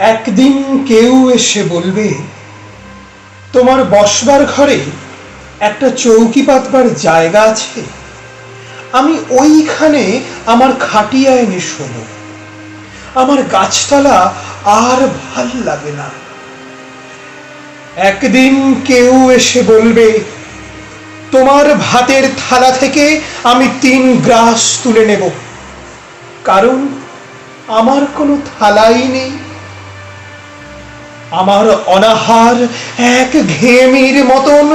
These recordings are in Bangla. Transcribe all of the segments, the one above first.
একদিন কেউ এসে বলবে, তোমার বসবার ঘরে একটা চৌকি পাতবার জায়গা আছে, আমি ওইখানে আমার খাটিয়া এনে শোবো। আমার গাছতলা আর ভাল লাগে না। একদিন কেউ এসে বলবে, তোমার ভাতের থালা থেকে আমি 3 গ্রাস তুলে নেব, কারণ আমার কোনো থালাই নেই। আমার অনাহার এক ঘেমির মতন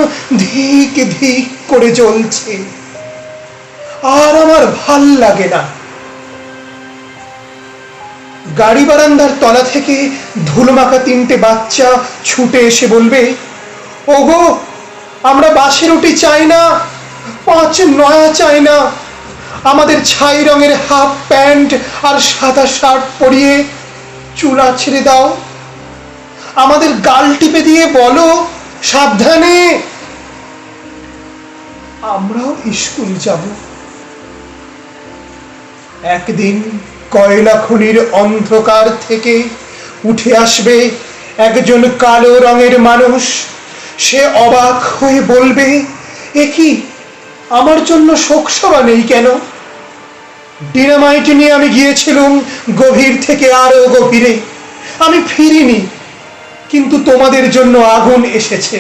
ধিক ধিক করে জ্বলছে, আর আমার ভাল লাগে না। গাড়ি বারান্দার তলা থেকে ধুলোমাখা 3টে বাচ্চা ছুটে এসে বলবে, ওগো, আমরা বাসে রুটি চাই না, 5 নয়া চাই না। আমাদের ছাই রঙের হাফ প্যান্ট আর সাদা শার্ট পরিয়ে চুলা ছেড়ে দাও। আমাদের গাল টিপে দিয়ে বলো, সাবধানে। আমরাও স্কুল যাব। একদিন কয়লা খনির অন্ধকার থেকে উঠে আসবে একজন কালো রঙের মানুষ। সে অবাক হয়ে বলবে, এ কি, আমার জন্য শোকসভা নেই কেন? ডিনামাইট নিয়ে আমি গিয়েছিলাম গভীর থেকে আরো গভীরে। আমি ফিরিনি, কিন্তু তোমাদের জন্য আগুন এসেছে।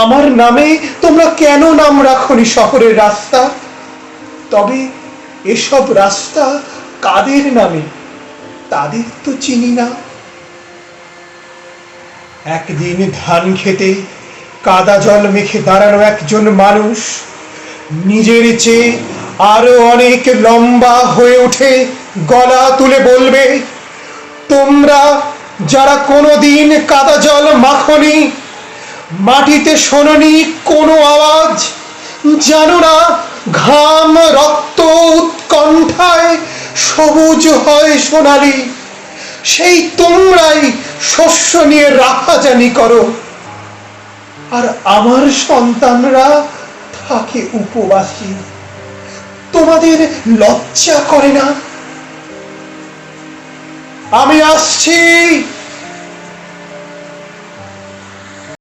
আমার নামে তোমরা কেন নাম রাখনি শহরের রাস্তা? তবে এসব রাস্তা কাদের নামে, তাদের তো চিনি না। একদিন ধান খেতে কাদা জল মেখে দাঁড়ানো একজন মানুষ নিজের চেয়ে আরো অনেক লম্বা হয়ে উঠে গলা তুলে বলবে, তোমরা যারা কোনোদিন কাদা জল মাখনি, মাটিতে শোনোনি কোনো আওয়াজ, জানো না ঘাম রক্ত উৎকণ্ঠায় সবুজ হয় সোনালি, সেই তোমরাই শস্য নিয়ে রাফাজানি করো, আর আমার সন্তানরা থাকে উপবাসী। তোমাদের লজ্জা করে না? আমি আসছি।